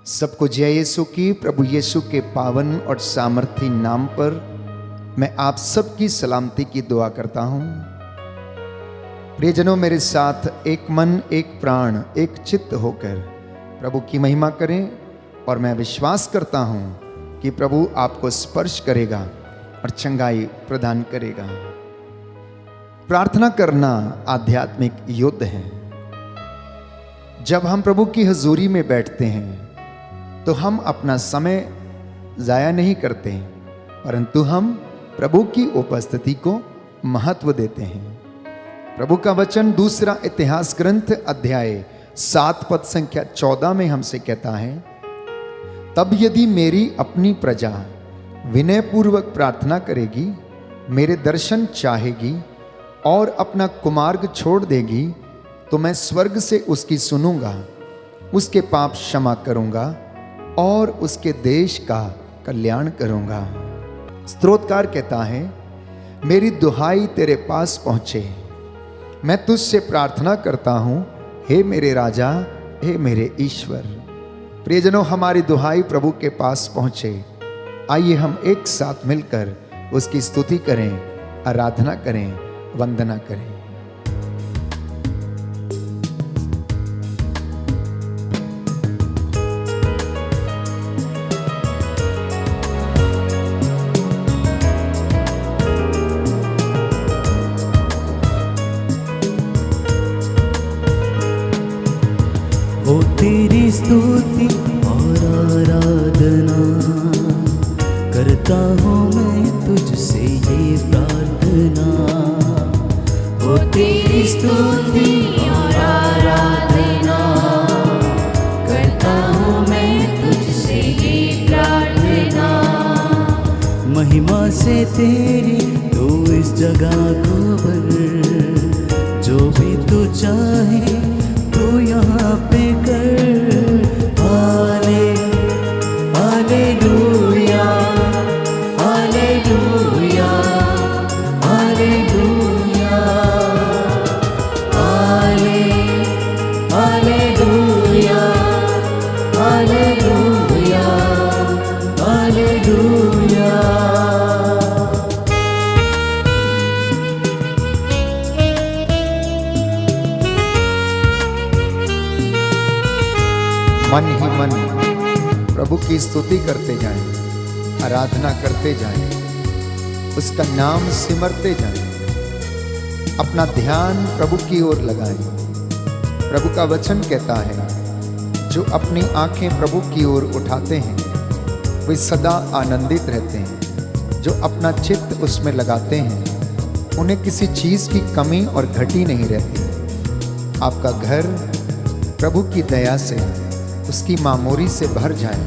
सबको जय यीशु की। प्रभु यीशु के पावन और सामर्थी नाम पर मैं आप सबकी सलामती की दुआ करता हूँ। प्रियजनों, मेरे साथ एक मन, एक प्राण, एक चित्त होकर प्रभु की महिमा करें और मैं विश्वास करता हूँ कि प्रभु आपको स्पर्श करेगा और चंगाई प्रदान करेगा। प्रार्थना करना आध्यात्मिक युद्ध है। जब हम प्रभु की हजूरी में बैठते हैं तो हम अपना समय ज़ाया नहीं करते, परंतु हम प्रभु की उपस्थिति को महत्व देते हैं। प्रभु का वचन दूसरा इतिहास ग्रंथ अध्याय 7 पद संख्या 14 में हमसे कहता है, तब यदि मेरी अपनी प्रजा विनय पूर्वक प्रार्थना करेगी, मेरे दर्शन चाहेगी और अपना कुमार्ग छोड़ देगी, तो मैं स्वर्ग से उसकी सुनूंगा, उसके पाप क्षमा करूंगा और उसके देश का कल्याण करूंगा। स्तोत्रकार कहता है, मेरी दुहाई तेरे पास पहुंचे, मैं तुझसे प्रार्थना करता हूं, हे मेरे राजा, हे मेरे ईश्वर। प्रियजनों, हमारी दुहाई प्रभु के पास पहुंचे। आइए हम एक साथ मिलकर उसकी स्तुति करें, आराधना करें, वंदना करें। हो तेरी स्तुति और आराधना करता हूँ मैं तुझसे ये प्रार्थना। हो तेरी स्तुति और आराधना करता हूँ मैं तुझसे ये प्रार्थना। महिमा से तेरी तू इस जगह को भर, जो भी तू चाहे तू यहाँ पे कर। Hallelujah, hallelujah, hallelujah, hallelujah, hallelujah, hallelujah. मन ही मन प्रभु की स्तुति करते जाएं, आराधना करते जाएं, उसका नाम सिमरते जाएं, अपना ध्यान प्रभु की ओर लगाएं। प्रभु का वचन कहता है, जो अपनी आंखें प्रभु की ओर उठाते हैं वे सदा आनंदित रहते हैं। जो अपना चित्त उसमें लगाते हैं उन्हें किसी चीज़ की कमी और घटी नहीं रहती। आपका घर प्रभु की दया से, उसकी मामूरी से भर जाए।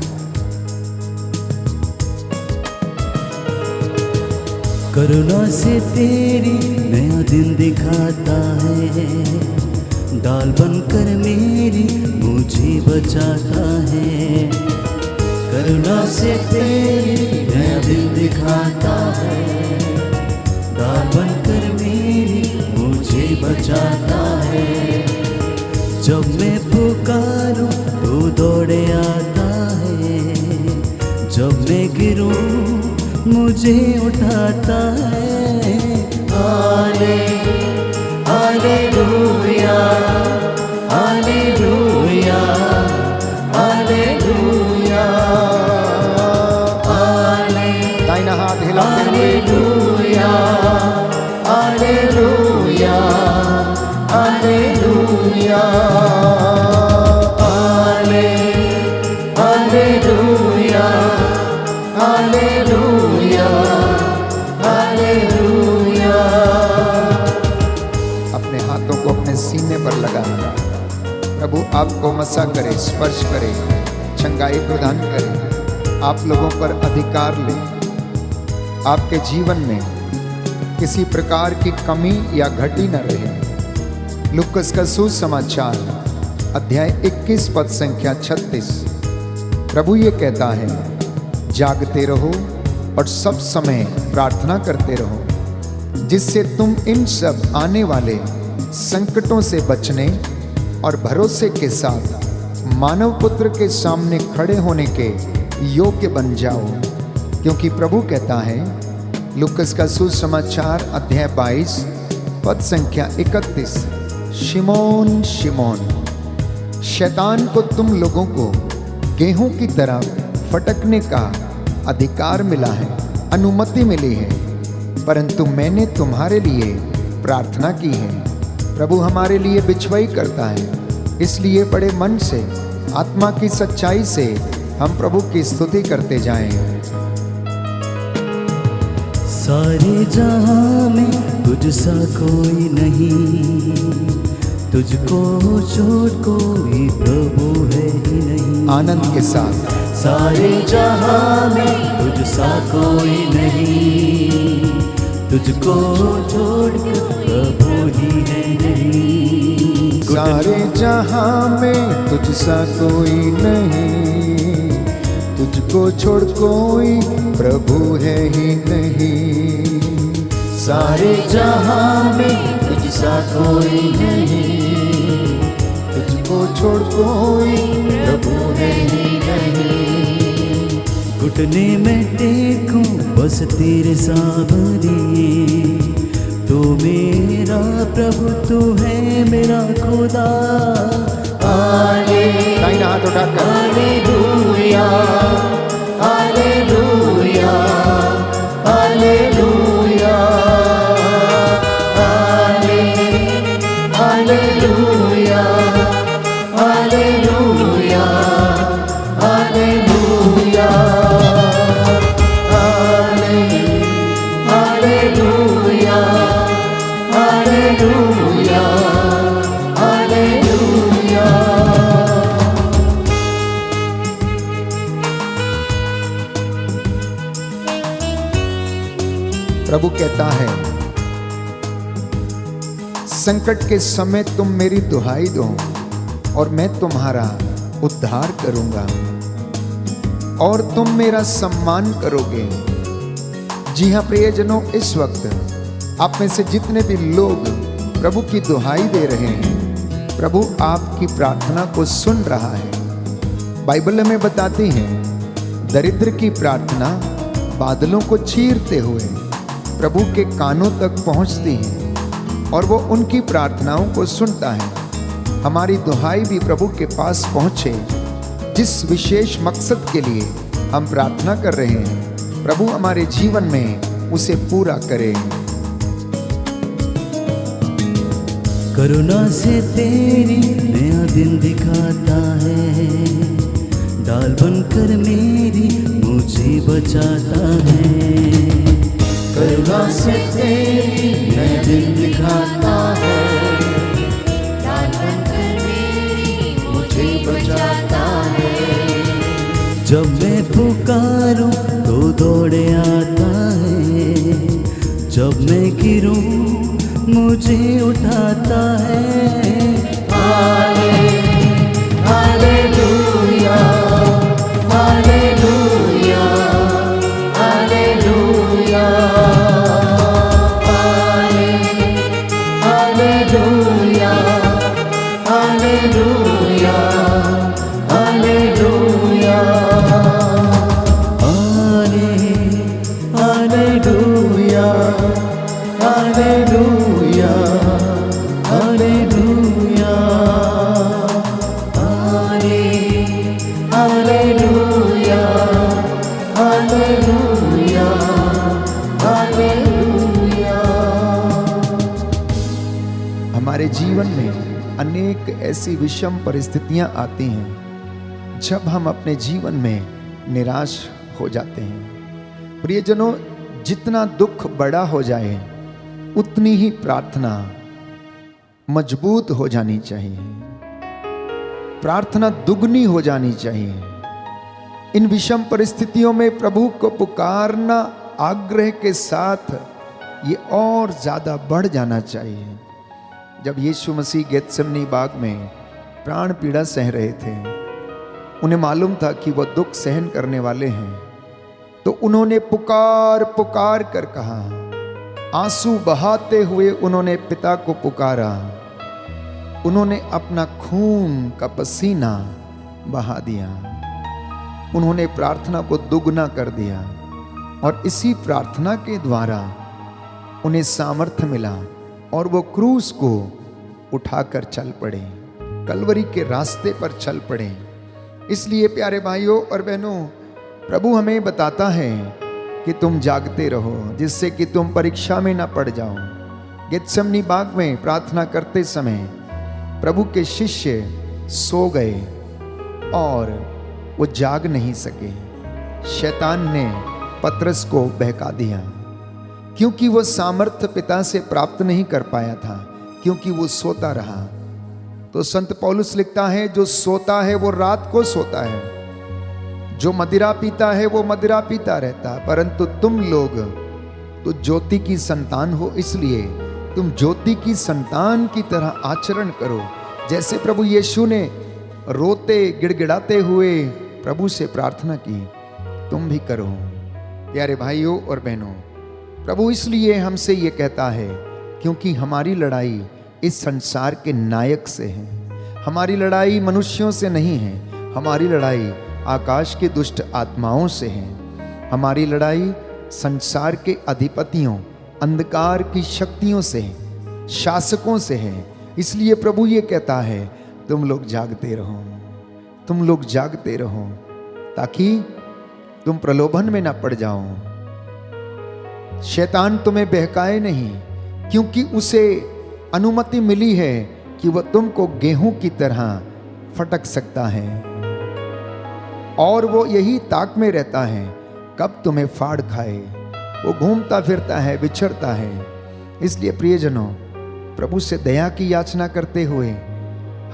करुणा से तेरी नया दिन दिखाता है, डाल बनकर मेरी मुझे बचाता है। करुणा से तेरी नया दिन दिखाता है, डाल बनकर मेरी मुझे बचाता है। जब मैं पुकारूं तू दौड़े आता है, जब मैं गिरूं मुझे उठाता है। हालेलुया, हालेलुया, हालेलुया, दाहिना हाथ हिलाते हुए hallelujah, hallelujah, hallelujah, hallelujah, hallelujah, hallelujah. अपने हाथों को अपने सीने पर लगाना। प्रभु आपको मसा करे, स्पर्श करे, चंगाई प्रदान करे, आप लोगों पर अधिकार ले। आपके जीवन में किसी प्रकार की कमी या घटी न रहे। लूकास का सुसमाचार अध्याय 21 पद संख्या 36। प्रभु ये कहता है, जागते रहो और सब समय प्रार्थना करते रहो, जिससे तुम इन सब आने वाले संकटों से बचने और भरोसे के साथ मानव पुत्र के सामने खड़े होने के योग्य बन जाओ, क्योंकि प्रभु कहता है, लूकस का सुसमाचार अध्याय 22 पद संख्या 31, शिमोन शिमोन, शैतान को तुम लोगों को गेहूं की तरह फटकने का अधिकार मिला है, अनुमति मिली है, परंतु मैंने तुम्हारे लिए प्रार्थना की है। प्रभु हमारे लिए बिछवाई करता है, इसलिए बड़े मन से आत्मा की सच्चाई से हम प्रभु की स्तुति करते जाएं। सारे जहां में तुझ सा कोई नहीं, तुझको छोड़ कोई प्रभु है ही नहीं। आनंद के साथ सारे जहां में तुझ सा कोई नहीं, तुझको छोड़ प्रभु ही है नहीं। सारे जहां में तुझ सा कोई नहीं, तुझको छोड़ कोई प्रभु है ही नहीं। सारे जहां में तुझ सा कोई नहीं, तुझको छोड़ कोई प्रभु है ही नहीं। घुटने में टेकूं बस तेरे सामने, तू मेरा प्रभु, तू है मेरा खुदा। दाहिना हाथ उठाकर hallelujah, hallelujah, hallelujah, hallelujah, hallelujah, hallelujah, hallelujah, hallelujah, hallelujah. प्रभु कहता है, संकट के समय तुम मेरी दुहाई दो और मैं तुम्हारा उद्धार करूंगा और तुम मेरा सम्मान करोगे। जी हाँ प्रियजनों, इस वक्त आप में से जितने भी लोग प्रभु की दुहाई दे रहे हैं, प्रभु आपकी प्रार्थना को सुन रहा है। बाइबल हमें बताती है, दरिद्र की प्रार्थना बादलों को चीरते हुए प्रभु के कानों तक पहुंचती है और वो उनकी प्रार्थनाओं को सुनता है। हमारी दुहाई भी प्रभु के पास पहुंचे, जिस विशेष मकसद के लिए हम प्रार्थना कर रहे हैं, प्रभु हमारे जीवन में उसे पूरा करे। करुणा से तेरी नया दिन दिखाता है, डाल बनकर मेरी मुझे बचाता है। करुणा से तेरी नया दिन दिखाता है, डाल बनकर मेरी मुझे बचाता है। जब मैं पुकारूं तो दौड़े आता है, जब मैं गिरूं मुझे उठाता है। Hallelujah, hallelujah, hallelujah, hallelujah, hallelujah, hallelujah, hallelujah, hallelujah, hallelujah, hallelujah, hallelujah, hallelujah. हमारे जीवन में अनेक ऐसी विषम परिस्थितियां आती हैं जब हम अपने जीवन में निराश हो जाते हैं। प्रियजनों, जितना दुख बड़ा हो जाए उतनी ही प्रार्थना मजबूत हो जानी चाहिए, प्रार्थना दुगनी हो जानी चाहिए। इन विषम परिस्थितियों में प्रभु को पुकारना आग्रह के साथ ये और ज्यादा बढ़ जाना चाहिए। जब यीशु मसीह गेत्सेमनी बाग में प्राण पीड़ा सह रहे थे, उन्हें मालूम था कि वह दुख सहन करने वाले हैं, तो उन्होंने पुकार पुकार कर कहा, आंसू बहाते हुए उन्होंने पिता को पुकारा। उन्होंने अपना खून का पसीना बहा दिया। उन्होंने प्रार्थना को दुगना कर दिया और इसी प्रार्थना के द्वारा उन्हें सामर्थ्य मिला और वो क्रूस को उठाकर चल पड़े, कलवरी के रास्ते पर चल पड़े। इसलिए प्यारे भाइयों और बहनों, प्रभु हमें बताता है कि तुम जागते रहो, जिससे कि तुम परीक्षा में ना पड़ जाओ। गेत्सेमनी बाग में प्रार्थना करते समय प्रभु के शिष्य सो गए और वो जाग नहीं सके। शैतान ने पतरस को बहका दिया, क्योंकि वो सामर्थ्य पिता से प्राप्त नहीं कर पाया था, क्योंकि वो सोता रहा। तो संत पौलुस लिखता है, जो सोता है वो रात को सोता है, जो मदिरा पीता है वो मदिरा पीता रहता। परंतु तुम लोग तो ज्योति की संतान हो, इसलिए तुम ज्योति की संतान की तरह आचरण करो। जैसे प्रभु यीशु ने रोते गिड़गिड़ाते हुए प्रभु से प्रार्थना की, तुम भी करो। प्यारे भाइयों और बहनों, प्रभु इसलिए हमसे ये कहता है क्योंकि हमारी लड़ाई इस संसार के नायक से है। हमारी लड़ाई मनुष्यों से नहीं है, हमारी लड़ाई आकाश की दुष्ट आत्माओं से है। हमारी लड़ाई संसार के अधिपतियों, अंधकार की शक्तियों से, शासकों से है। इसलिए प्रभु ये कहता है, तुम लोग जागते रहो, तुम लोग जागते रहो, ताकि तुम प्रलोभन में ना पड़ जाओ। शैतान तुम्हें बहकाए नहीं, क्योंकि उसे अनुमति मिली है कि वह तुमको गेहूं की तरह फटक सकता है, और वो यही ताक में रहता है कब तुम्हें फाड़ खाए। वो घूमता फिरता है, विचरता है। इसलिए प्रियजनों, प्रभु से दया की याचना करते हुए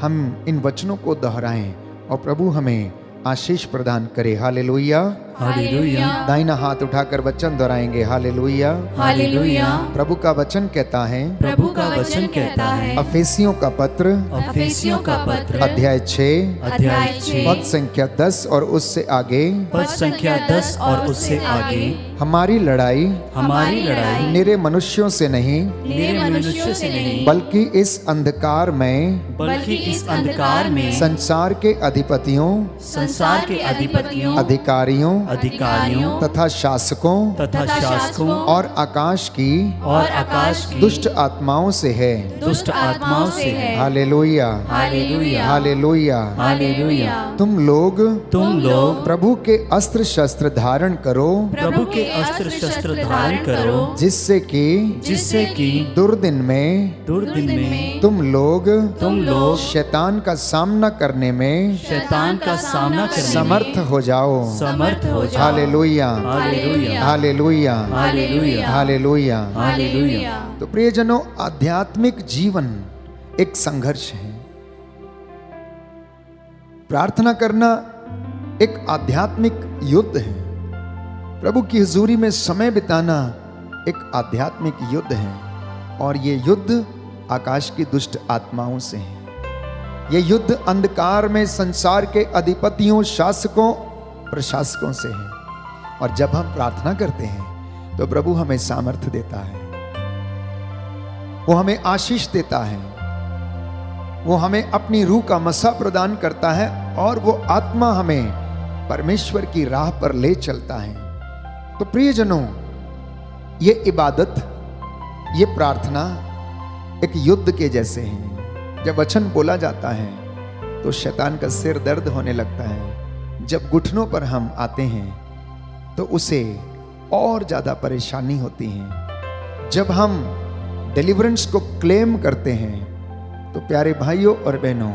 हम इन वचनों को दोहराएं और प्रभु हमें आशीष प्रदान करे। हालेलुया, हालेलुया, दाहिना हाथ उठाकर वचन दोहराएंगे। Hallelujah, hallelujah. प्रभु का वचन कहता है, प्रभु का वचन कहता है, अफेसियों का पत्र अफेसियों का पत्र अध्याय 6 अध्याय 6 पद संख्या 10 और उससे आगे, पद संख्या 10 और उससे आगे, हमारी लड़ाई हमारी लड़ाई निरे मनुष्यों से नहीं, निरे मनुष्य से नहीं, बल्कि इस अंधकार में, बल्कि इस अंधकार में संसार के अधिपतियों, संसार के अधिपतियों, अधिकारियों अधिकारियों तथा शासकों तथा शासकों और आकाश की दुष्ट आत्माओं से है। दुष्ट आत्माओं से है। Hallelujah, hallelujah, hallelujah, hallelujah. तुम लोग प्रभु के अस्त्र शस्त्र धारण करो, प्रभु के अस्त्र शस्त्र धारण करो, जिससे कि दुर्दिन में तुम लोग शैतान का सामना करने में शैतान का सामना करने समर्थ हो जाओ। Hallelujah, hallelujah, hallelujah, hallelujah, hallelujah. Hallelujah. तो प्रियजनों, आध्यात्मिक जीवन एक संघर्ष है। प्रार्थना करना एक आध्यात्मिक युद्ध है। प्रभु की हुजूरी में समय बिताना एक आध्यात्मिक युद्ध है, और ये युद्ध आकाश की दुष्ट आत्माओं से है। ये युद्ध अंधकार में संसार के अधिपतियों, शासकों, प्रशासकों से है। और जब हम प्रार्थना करते हैं तो प्रभु हमें सामर्थ्य देता है, वो हमें आशीष देता है, वो हमें अपनी रूह का मसा प्रदान करता है, और वो आत्मा हमें परमेश्वर की राह पर ले चलता है। तो प्रियजनों, ये इबादत, ये प्रार्थना एक युद्ध के जैसे है। जब वचन बोला जाता है तो शैतान का सिर दर्द होने लगता है। जब घुटनों पर हम आते हैं तो उसे और ज़्यादा परेशानी होती है। जब हम डिलीवरेंस को क्लेम करते हैं तो प्यारे भाइयों और बहनों,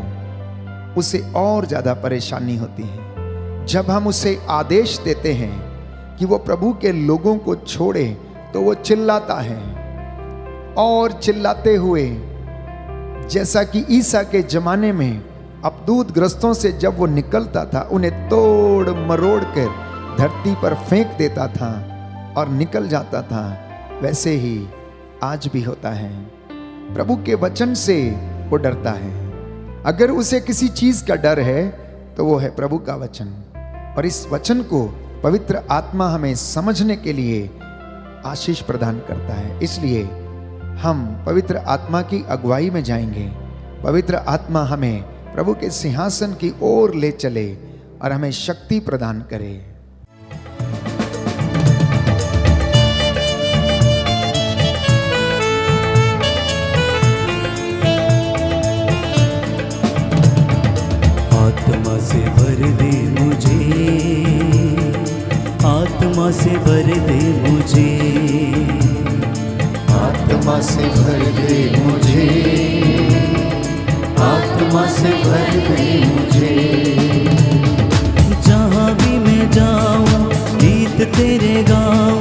उसे और ज़्यादा परेशानी होती है। जब हम उसे आदेश देते हैं कि वो प्रभु के लोगों को छोड़े तो वो चिल्लाता है, और चिल्लाते हुए, जैसा कि ईसा के ज़माने में अपदूत ग्रस्तों से जब वो निकलता था, उन्हें तोड़ मरोड़ कर धरती पर फेंक देता था और निकल जाता था, वैसे ही आज भी होता है। प्रभु के वचन से वो डरता है। अगर उसे किसी चीज का डर है तो वो है प्रभु का वचन, और इस वचन को पवित्र आत्मा हमें समझने के लिए आशीष प्रदान करता है। इसलिए हम पवित्र आत्मा की अगुवाई में जाएंगे। पवित्र आत्मा हमें प्रभु के सिंहासन की ओर ले चले और हमें शक्ति प्रदान करे। आत्मा से भर दे मुझे, आत्मा से भर दे मुझे, आत्मा से भर दे मुझे, आत्मा से भर दे मुझे। जहाँ भी मैं जाऊँ गीत तेरे गाऊँ,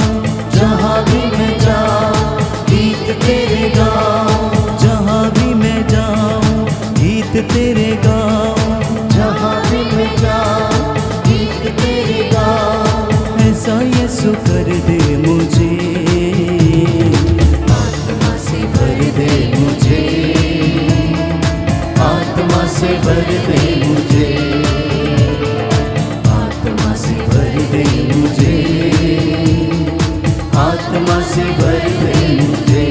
जहाँ भी मैं जाऊँ गीत तेरे गाऊँ, जहाँ भी मैं जाऊँ गीत तेरे गाऊँ, जहाँ भी मैं जाऊँ गीत तेरे गाऊँ। ऐसा यीशु कर दे मुझे, आत्मा से भर दे मुझे, आत्मा से भर दे मुझे, आत्मा से भर दे मुझे, आत्मा से भर दे मुझे।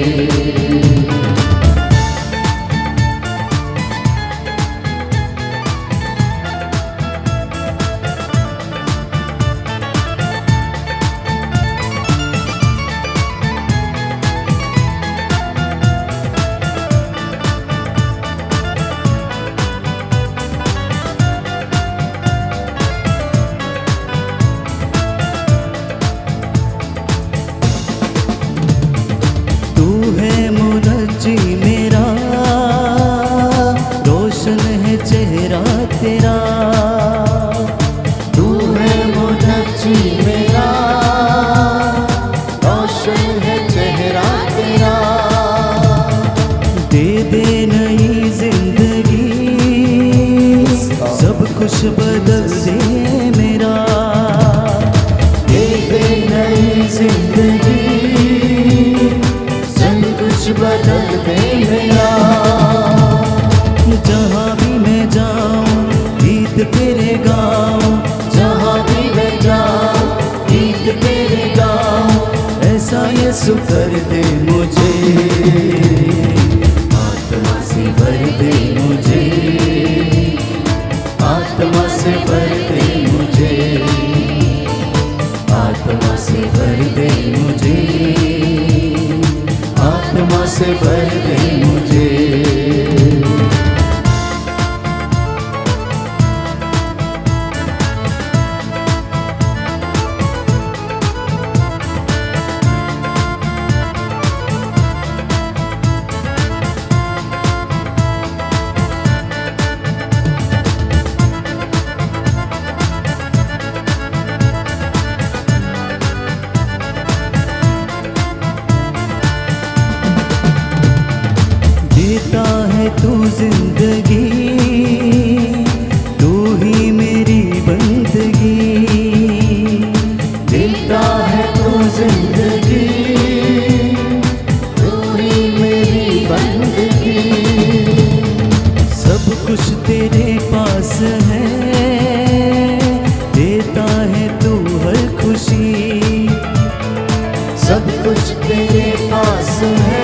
मेरा रोशन है चेहरा तेरा, तू है मुनज्जी मेरा, रोशन है चेहरा तेरा। दे दे नई जिंदगी, सब कुछ बदल दे मेरा, दे दे नई जिंदगी, कुछ बदल दे मेरा। जहाँ भी मैं जाऊँ गीत तेरे गाऊँ, जहाँ भी मैं जाऊँ गीत तेरे गाऊँ। ऐसा यीशु कर दे मुझे, आत्मा से भर दे मुझे, आत्मा से भर दे मुझे, आत्मा से भर दे मुझे, आत्मा से भर दे मुझे। देता है तू जिंदगी, तू ही मेरी बंदगी, देता है तू जिंदगी, तू ही मेरी बंदगी। सब कुछ तेरे पास है, देता है तू हर खुशी, सब कुछ तेरे पास है,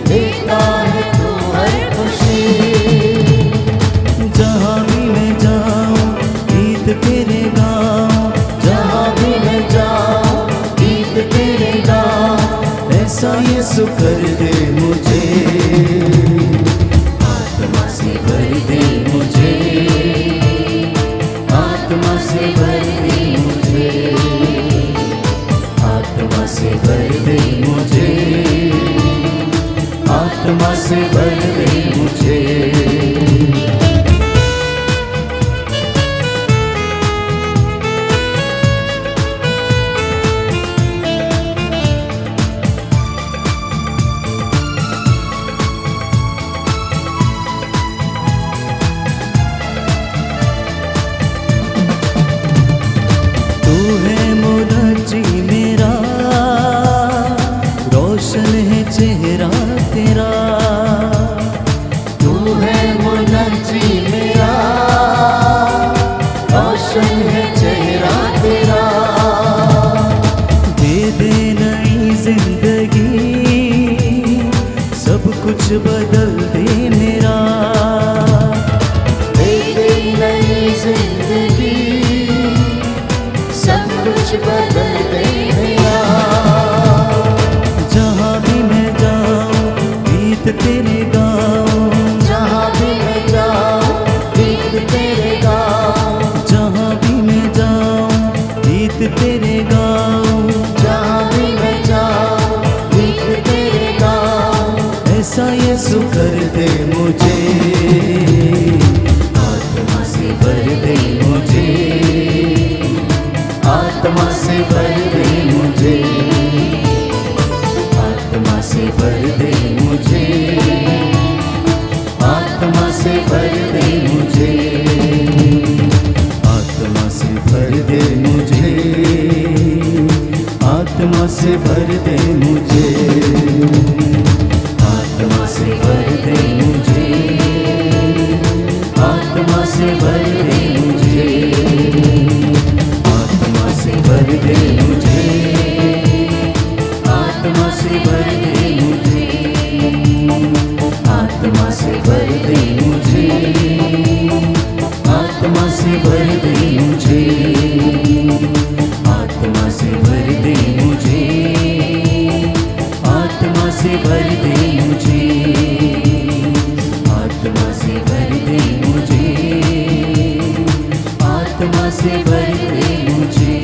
देता है तू हर खुशी। जहाँ भी मैं जाऊँ गीत तेरे गाऊँ, जहाँ भी मैं जाऊँ गीत तेरे गाऊँ। ऐसा यीशु कर दे मुझे, आत्मा से भर दे मुझे, आत्मा से भर दे मुझे, आत्मा से भर दे मुझे, आत्मा से भर दे मुझे। तू है मुनज्जी मेरा, रोशन है चेहरा तेरा, आत्मा से भर दे मुझे, आत्मा से भर दे मुझे, आत्मा से भर दे मुझे, आत्मा से भर दे मुझे, आत्मा से भर दे मुझे, आत्मा से भर दे मुझे, आत्मा से भर दे मुझे, आत्मा से भर दे मुझे, आत्मा से भर दे मुझे।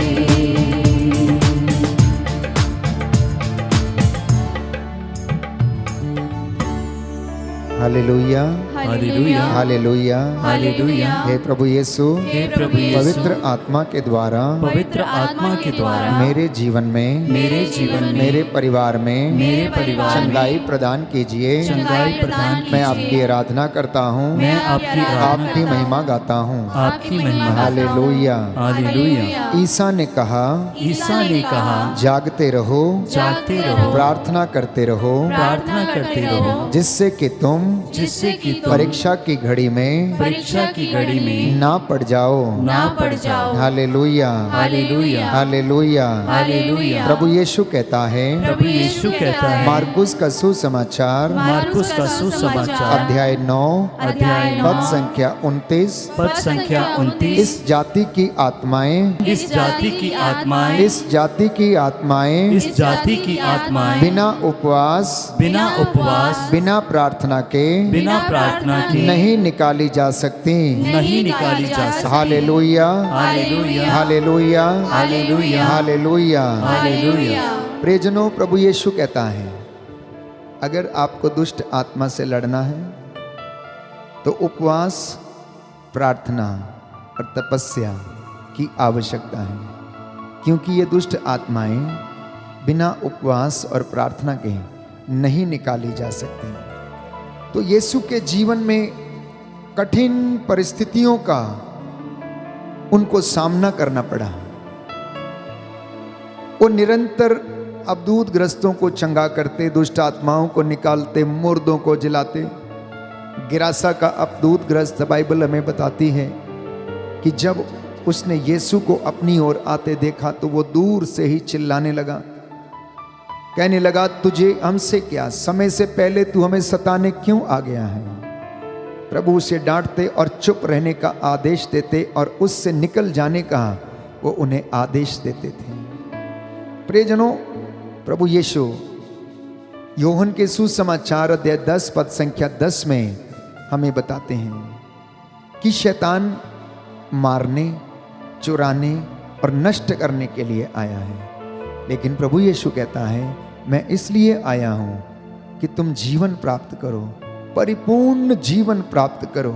Hallelujah, hallelujah, hallelujah, hallelujah. हे प्रभु यीशु, हे प्रभु यीशु, पवित्र आत्मा के द्वारा पवित्र आत्मा के द्वारा मेरे जीवन में, मेरे जीवन में, मेरे परिवार में, मेरे परिवार में चंगाई प्रदान कीजिए। चंगाई प्रदान मैं आपकी आराधना करता हूँ, मैं आपकी आपकी महिमा गाता हूँ। आपकी महिमा। Hallelujah, hallelujah. ईसा ने कहा, ईसा ने कहा, जागते रहो, जागते रहो, प्रार्थना करते रहो, प्रार्थना करते रहो, जिससे कि तुम जिससे कि तुम परीक्षा की घड़ी में परीक्षा की घड़ी में ना पड़ जाओ। ना पड़ जाओ। Hallelujah, hallelujah, hallelujah. हालेलुया। प्रभु यीशु कहता है, प्रभु यीशु कहता है, मार्कुस का सुसमाचार मार्कुस का सुसमाचार अध्याय 9 अध्याय 9 पद संख्या 29, पद संख्या 29। इस जाति की आत्माएं, इस जाति की आत्माएं, इस जाति की आत्माएं इस जाति की आत्माएं बिना उपवास, बिना उपवास, बिना प्रार्थना के बिना प्रार्थना के नहीं निकाली जा सकती। नहीं निकाली जा सकती। Hallelujah, hallelujah, hallelujah, hallelujah, hallelujah. Hallelujah. प्रियजनों, प्रभु यीशु कहता है, अगर आपको दुष्ट आत्मा से लड़ना है तो उपवास, प्रार्थना और तपस्या की आवश्यकता है, क्योंकि ये दुष्ट आत्माएं बिना उपवास और प्रार्थना के नहीं निकाली जा सकती। तो यीशु के जीवन में कठिन परिस्थितियों का उनको सामना करना पड़ा। वो निरंतर अबदूत ग्रस्तों को चंगा करते, दुष्ट आत्माओं को निकालते, मुर्दों को जिलाते। गिरासा का अबदूत ग्रस्त बाइबल हमें बताती है कि जब उसने यीशु को अपनी ओर आते देखा तो वो दूर से ही चिल्लाने लगा, कहने लगा, तुझे हमसे क्या, समय से पहले तू हमें सताने क्यों आ गया है। प्रभु उसे डांटते और चुप रहने का आदेश देते और उससे निकल जाने का वो उन्हें आदेश देते थे। प्रियजनों, प्रभु यीशु योहन के सुसमाचार अध्याय 10 पद संख्या 10 में हमें बताते हैं कि शैतान मारने, चुराने और नष्ट करने के लिए आया है, लेकिन प्रभु यीशु कहता है, मैं इसलिए आया हूं कि तुम जीवन प्राप्त करो, परिपूर्ण जीवन प्राप्त करो।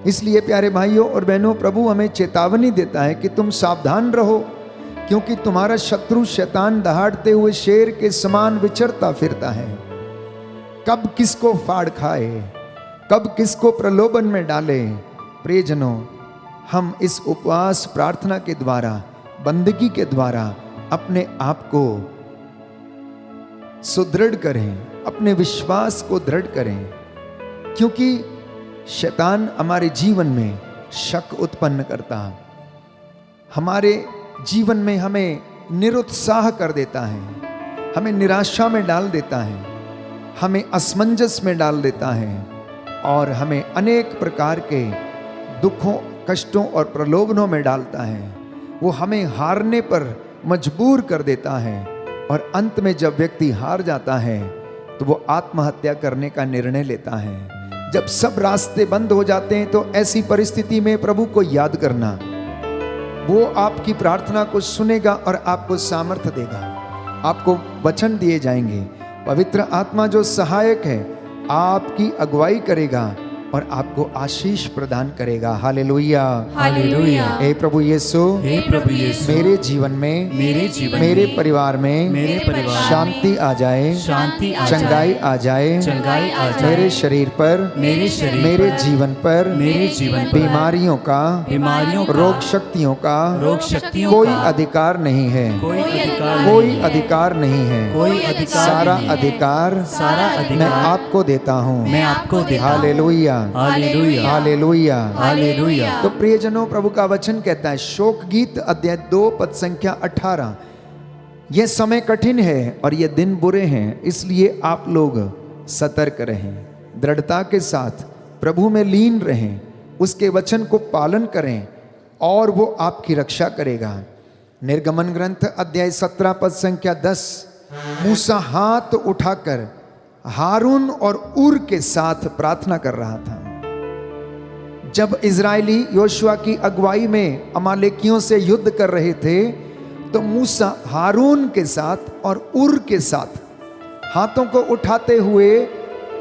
इसलिए प्यारे भाइयों और बहनों, प्रभु हमें चेतावनी देता है कि तुम सावधान रहो, क्योंकि तुम्हारा शत्रु शैतान दहाड़ते हुए शेर के समान विचरता फिरता है। कब किसको फाड़ खाए, कब किसको प्रलोभन में डाले। प्रियजनों, हम इस उपवास प्रार्थना के द्वारा, बंदगी के द्वारा अपने आप को सुदृढ़ करें, अपने विश्वास को दृढ़ करें, क्योंकि शैतान हमारे जीवन में शक उत्पन्न करता, हमारे जीवन में हमें निरुत्साह कर देता है, हमें निराशा में डाल देता है, हमें असमंजस में डाल देता है और हमें अनेक प्रकार के दुखों, कष्टों और प्रलोभनों में डालता है। वो हमें हारने पर मजबूर कर देता है और अंत में जब व्यक्ति हार जाता है तो वो आत्महत्या करने का निर्णय लेता है। जब सब रास्ते बंद हो जाते हैं तो ऐसी परिस्थिति में प्रभु को याद करना, वो आपकी प्रार्थना को सुनेगा और आपको सामर्थ्य देगा, आपको वचन दिए जाएंगे। पवित्र आत्मा जो सहायक है आपकी अगुवाई करेगा और आपको आशीष प्रदान करेगा। Hallelujah, hallelujah. हे प्रभु यीशु, हे प्रभु यीशु, मेरे जीवन में, मेरे जीवन मेरे में, परिवार में, मेरे परिवार में शांति आ जाए, शांति आ चंगाई आ जाए, चंगाई आ जाए, मेरे शरीर पर, मेरे शरीर मेरे पर, जीवन पर, मेरे जीवन पर बीमारियों का, बीमारियों का, रोग शक्तियों का, रोग शक्तियों कोई का अधिकार नहीं है, कोई अधिकार कोई नहीं है, अधिकार नहीं है। कोई अधिकार सारा नहीं है। अधिकार सारा मैं अधिकार आपको देता हूँ। मैं आपको देता हूँ। Hallelujah, hallelujah hallelujah. हालेलुया। तो प्रियजनों, प्रभु का वचन कहता है, शोक गीत अध्याय 2 पद संख्या 18, यह समय कठिन है और ये दिन बुरे हैं, इसलिए आप लोग सतर्क रहें, दृढ़ता के साथ प्रभु में लीन रहें, उसके वचन को पालन करें और वो आपकी रक्षा करेगा। निर्गमन ग्रंथ अध्याय 17 पद संख्या 10, मूसा हाथ उठाकर हारून और उर के साथ प्रार्थना कर रहा था। जब इजरायली योशुआ की अगुवाई में अमालेकियों से युद्ध कर रहे थे, तो मूसा हारून के साथ और उर के साथ हाथों को उठाते हुए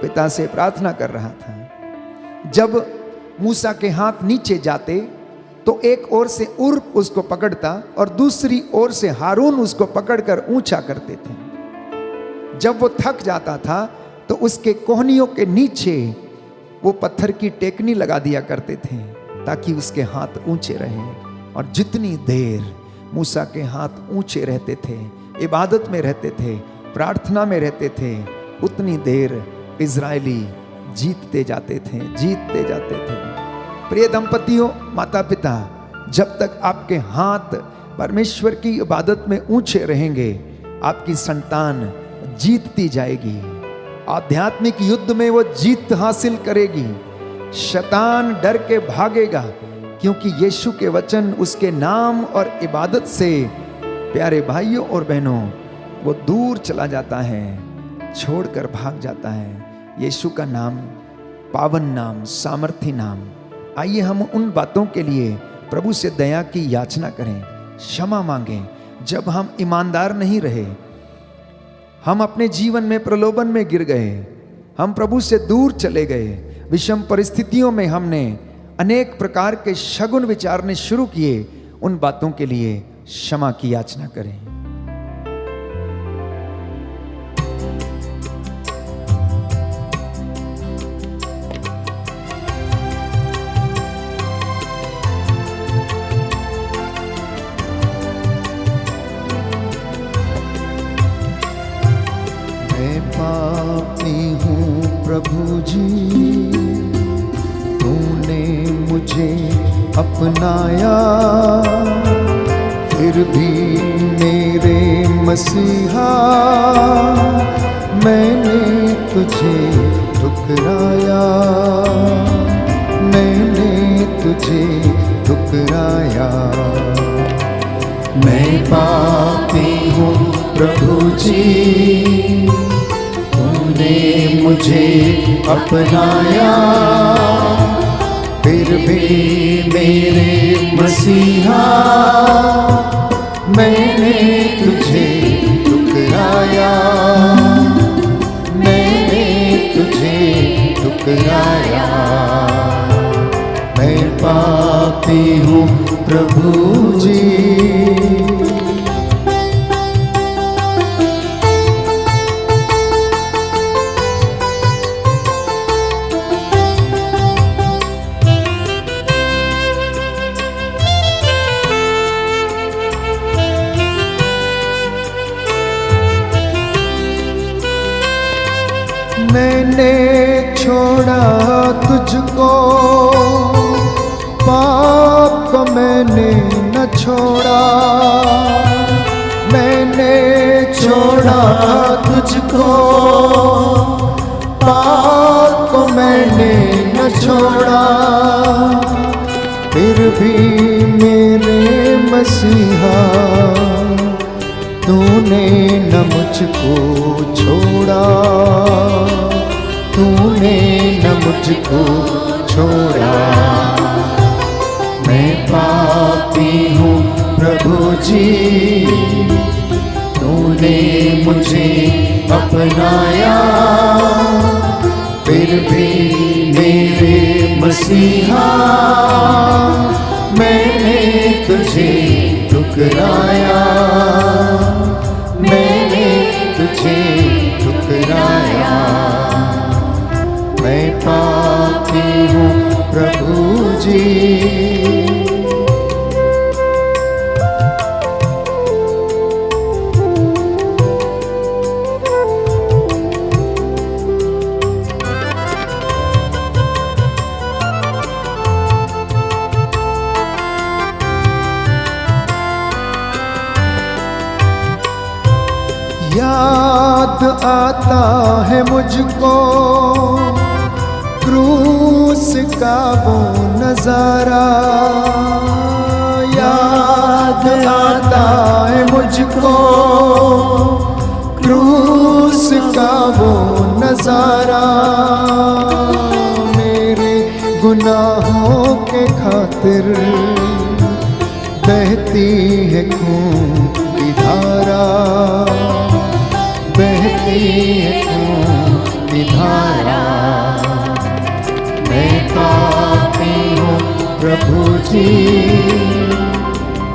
पिता से प्रार्थना कर रहा था। जब मूसा के हाथ नीचे जाते तो एक ओर से उर उसको पकड़ता और दूसरी ओर से हारून उसको पकड़कर ऊंचा करते थे। जब वो थक जाता था तो उसके कोहनियों के नीचे वो पत्थर की टेकनी लगा दिया करते थे ताकि उसके हाथ ऊंचे रहें। और जितनी देर मूसा के हाथ ऊंचे रहते थे, इबादत में रहते थे, प्रार्थना में रहते थे, उतनी देर इजरायली जीतते जाते थे। प्रिय दंपतियों, माता पिता, जब तक आपके हाथ परमेश्वर की इबादत में ऊंचे रहेंगे, आपकी संतान जीतती जाएगी। आध्यात्मिक युद्ध में वो जीत हासिल करेगी। शैतान डर के भागेगा, क्योंकि यीशु के वचन, उसके नाम और इबादत से प्यारे भाइयों और बहनों वो दूर चला जाता है, छोड़कर भाग जाता है। यीशु का नाम पावन नाम, सामर्थी नाम। आइए हम उन बातों के लिए प्रभु से दया की याचना करें, क्षमा मांगें। जब हम ईमानदार नहीं रहे, हम अपने जीवन में प्रलोभन में गिर गए, हम प्रभु से दूर चले गए, विषम परिस्थितियों में हमने अनेक प्रकार के शगुन विचारने शुरू किए, उन बातों के लिए क्षमा की याचना करें। पापी हूँ प्रभु जी, तूने मुझे अपनाया, फिर भी मेरे मसीहा मैंने तुझे ठुकराया, मैंने तुझे ठुकराया। मैं पापी हूँ प्रभु जी, तूने मुझे अपनाया, फिर भी मेरे मसीहा मैंने तुझे ठुकराया, मैंने तुझे ठुकराया। मैं पापी हूँ प्रभु जी। मैंने छोड़ा तुझको, पाप को मैंने न छोड़ा, मैंने छोड़ा तुझको, पाप को मैंने न छोड़ा, फिर भी मेरे मसीहा तूने न मुझको छोड़ा, तूने न मुझको छोड़ा। मैं पापी हूँ प्रभु जी, तूने मुझे अपनाया, फिर भी मेरे मसीहा मैंने तुझे ठुकराया, मैंने तुझे ठुकराया। मैं पापी हूँ प्रभु जी। याद आता है मुझको क्रूस का वो नजारा, याद आता है मुझको क्रूस का वो नजारा। मेरे गुनाहों के खातिर बहती है खून की धारा, बहती है खून की धारा। मैं पापी हूँ प्रभु जी,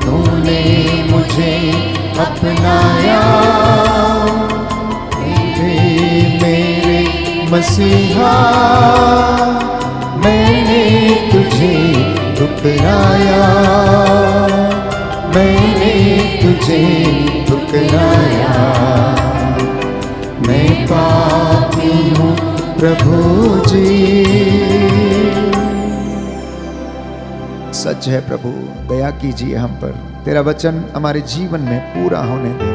तूने मुझे अपनाया, मेरे मसीहा मैंने तुझे ठुकराया, मैंने तुझे ठुकराया। मैं पापी हूँ प्रभु जी। सच है प्रभु, दया कीजिए हम पर, तेरा वचन हमारे जीवन में पूरा होने दे।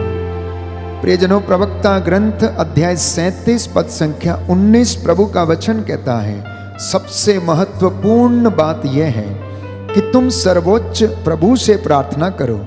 प्रियजनों, प्रवक्ता ग्रंथ अध्याय 37 पद संख्या 19 प्रभु का वचन कहता है, सबसे महत्वपूर्ण बात यह है कि तुम सर्वोच्च प्रभु से प्रार्थना करो,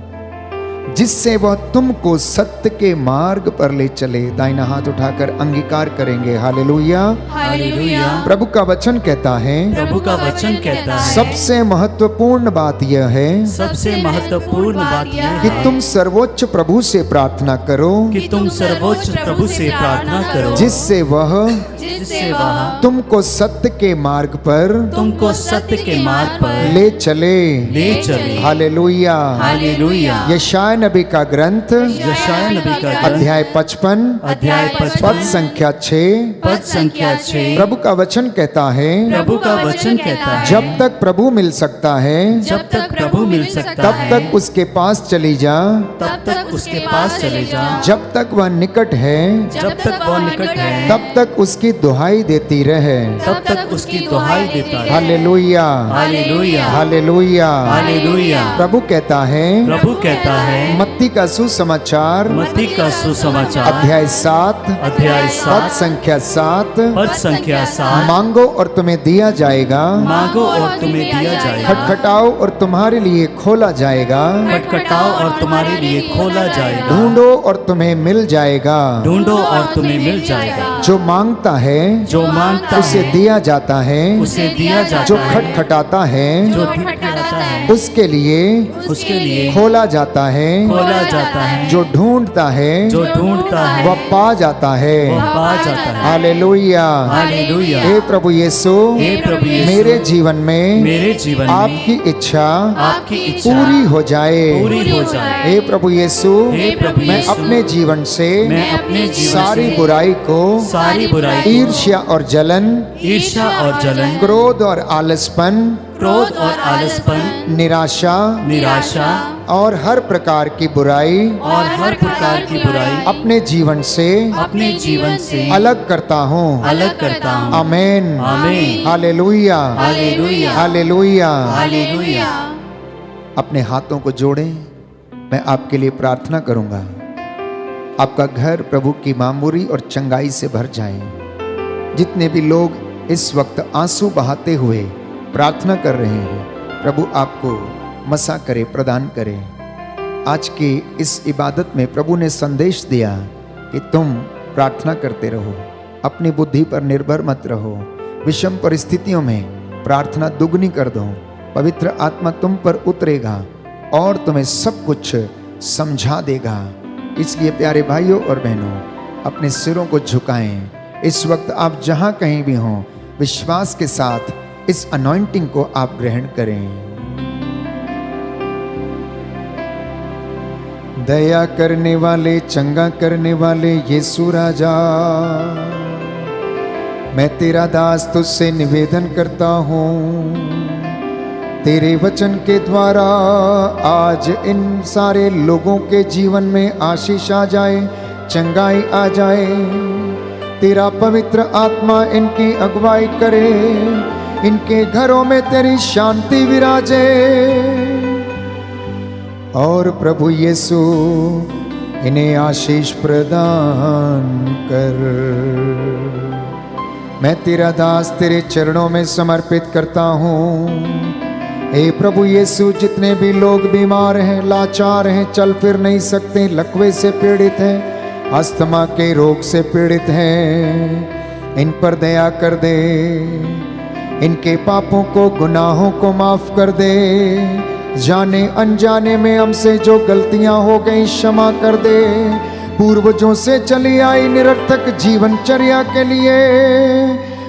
जिससे वह तुमको सत्य के मार्ग पर ले चले। दाहिना हाथ उठाकर अंगीकार करेंगे। Hallelujah, hallelujah. प्रभु का वचन कहता है, प्रभु का वचन कहता है, सबसे महत्वपूर्ण बात यह है सबसे महत्वपूर्ण बात यह कि है तुम सर्वोच्च प्रभु से प्रार्थना करो, कि तुम सर्वोच्च प्रभु से प्रार्थना करो, जिससे वह जिससे वह तुमको सत्य के मार्ग पर तुमको सत्य के मार्ग पर ले चले। चले। Hallelujah, hallelujah. यशाया नबी का ग्रंथ यशाया नबी का ग्रंथ अध्याय 55 अध्याय पद 55 संख्या 6 पद संख्या 6 प्रभु का वचन कहता है, प्रभु का वचन कहता है, जब तक प्रभु मिल सकता है जब तक प्रभु मिल सकता तब है, तक उसके पास चली जा, तब तक उसके पास चले जा, जब तक वह निकट है जब तक वह निकट है, तब तक उसकी दुहाई देती रहे। तब तक उसकी दुहाई देता है। Hallelujah, hallelujah, hallelujah. हालेलुया। प्रभु कहता है, प्रभु कहता है, मत्ती का सुसमाचार मत्ती का सुसमाचार अध्याय 7 अध्याय पद 7 संख्या 7, पद संख्या 7, मांगो और तुम्हें दिया जाएगा, मांगो और तुम्हें दिया जाएगा, खटखटाओ और तुम्हारे लिए खोला जाएगा, खटखटाओ और तुम्हारे लिए खोला जाएगा, ढूंढो और तुम्हें मिल जाएगा। ढूंढो और तुम्हें मिल जाएगा। जो मांगता है जो मांगता उसे है दिया जाता है, उसे दिया जाता जो है, खटखटाता है जो खटखटाता है उसके लिए उसके लिए खोला जाता है, खोला जाता है, जो ढूंढता है जो ढूंढता है वह पा जाता है। वह पा जाता है। Hallelujah, hallelujah. हे प्रभु यीशु, हे प्रभु यीशु, मेरे जीवन में मेरे जीवन में आपकी इच्छा आपकी इच्छा पूरी हो जाए। पूरी हो जाए। हे प्रभु यीशु, हे प्रभु मैं यीशु, अपने जीवन से मैं अपने जीवन सारी से बुराई को, सारी बुराई को, ईर्ष्या और जलन, ईर्ष्या और जलन, क्रोध और आलसपन, क्रोध और आलसपन, निराशा निराशा और हर प्रकार की बुराई और हर प्रकार की बुराई अपने जीवन से अपने जीवन से अलग करता हूँ। अलग करता हूँ। आमेन, आमीन। Hallelujah, hallelujah, hallelujah. हालेलुया। अपने हाथों को जोड़ें, मैं आपके लिए प्रार्थना करूंगा। आपका घर प्रभु की मामूरी और चंगाई से भर जाए। जितने भी लोग इस वक्त आंसू बहाते हुए प्रार्थना कर रहे हैं, प्रभु आपको मसा करे, प्रदान करे। आज की इस इबादत में प्रभु ने संदेश दिया कि तुम प्रार्थना करते रहो, अपनी बुद्धि पर निर्भर मत रहो, विषम परिस्थितियों में प्रार्थना दुगनी कर दो। पवित्र आत्मा तुम पर उतरेगा और तुम्हें सब कुछ समझा देगा। इसलिए प्यारे भाइयों और बहनों, अपने सिरों को झुकाएं। इस वक्त आप जहां कहीं भी हों, विश्वास के साथ इस अनॉइंटिंग को आप ग्रहण करें। दया करने वाले, चंगा करने वाले यीशु राजा, मैं तेरा दास तुझसे निवेदन करता हूँ, तेरे वचन के द्वारा आज इन सारे लोगों के जीवन में आशीष आ जाए, चंगाई आ जाए। तेरा पवित्र आत्मा इनकी अगुवाई करे, इनके घरों में तेरी शांति विराजे। और प्रभु यीशु, इन्हें आशीष प्रदान कर। मैं तेरा दास तेरे चरणों में समर्पित करता हूँ। हे प्रभु यीशु, जितने भी लोग बीमार हैं, लाचार हैं, चल फिर नहीं सकते, लकवे से पीड़ित हैं, अस्थमा के रोग से पीड़ित हैं, इन पर दया कर दे। इनके पापों को, गुनाहों को माफ कर दे। जाने अनजाने में हमसे जो गलतियां हो गई क्षमा कर दे। पूर्वजों से चली आई निरर्थक जीवनचर्या के लिए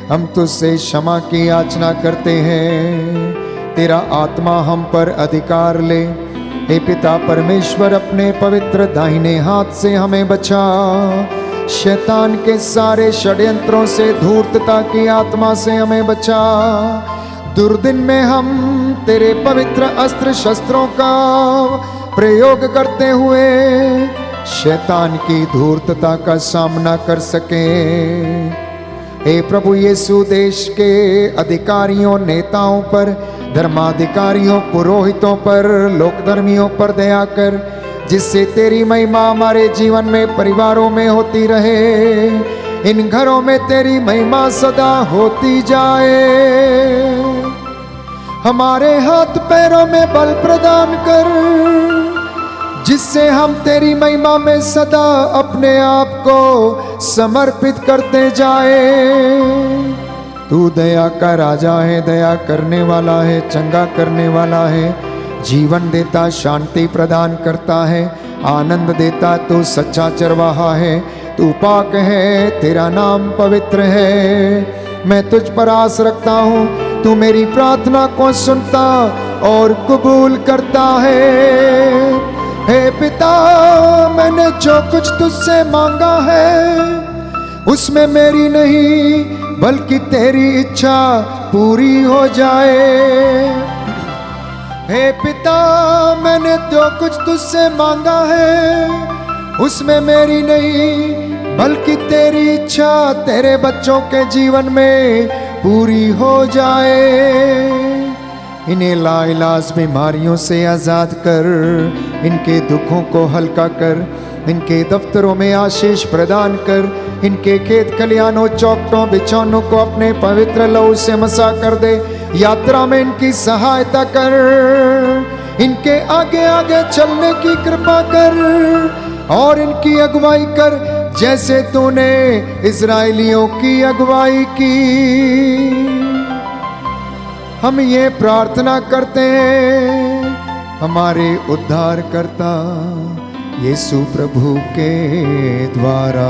हम तुझसे क्षमा की याचना करते हैं। तेरा आत्मा हम पर अधिकार ले। हे पिता परमेश्वर, अपने पवित्र दाहिने हाथ से हमें बचा। शैतान के सारे षड्यंत्रों से, धूर्तता की आत्मा से हमें बचा। दुर्दिन में हम तेरे पवित्र अस्त्र शस्त्रों का प्रयोग करते हुए शैतान की धूर्तता का सामना कर सके। हे प्रभु यीशु, देश के अधिकारियों, नेताओं पर, धर्माधिकारियों, पुरोहितों पर, लोकधर्मियों पर दया कर, जिससे तेरी महिमा हमारे जीवन में, परिवारों में होती रहे। इन घरों में तेरी महिमा सदा होती जाए। हमारे हाथ पैरों में बल प्रदान कर, जिससे हम तेरी महिमा में सदा अपने आप को समर्पित करते जाए। तू दया का राजा है, दया करने वाला है, चंगा करने वाला है, जीवन देता, शांति प्रदान करता है, आनंद देता। तू सच्चा चरवाहा है, तू पाक है, तेरा नाम पवित्र है। मैं तुझ पर आस रखता हूँ, तू मेरी प्रार्थना को सुनता और कबूल करता है। हे पिता, मैंने जो कुछ तुझसे मांगा है उसमें मेरी नहीं बल्कि तेरी इच्छा पूरी हो जाए। हे पिता, मैंने जो कुछ तुझसे मांगा है उसमें मेरी नहीं बल्कि तेरी इच्छा तेरे बच्चों के जीवन में पूरी हो जाए। इन्हें लाइलाज बीमारियों से आज़ाद कर, इनके दुखों को हल्का कर, इनके दफ्तरों में आशीष प्रदान कर, इनके खेत खलियानों, चौखटों, बिछौनों को अपने पवित्र लहू से मसा कर दे। यात्रा में इनकी सहायता कर, इनके आगे आगे चलने की कृपा कर और इनकी अगुवाई कर, जैसे तूने इस्राएलियों की अगुवाई की। हम ये प्रार्थना करते हैं हमारे उद्धारकर्ता यीशु प्रभु के द्वारा।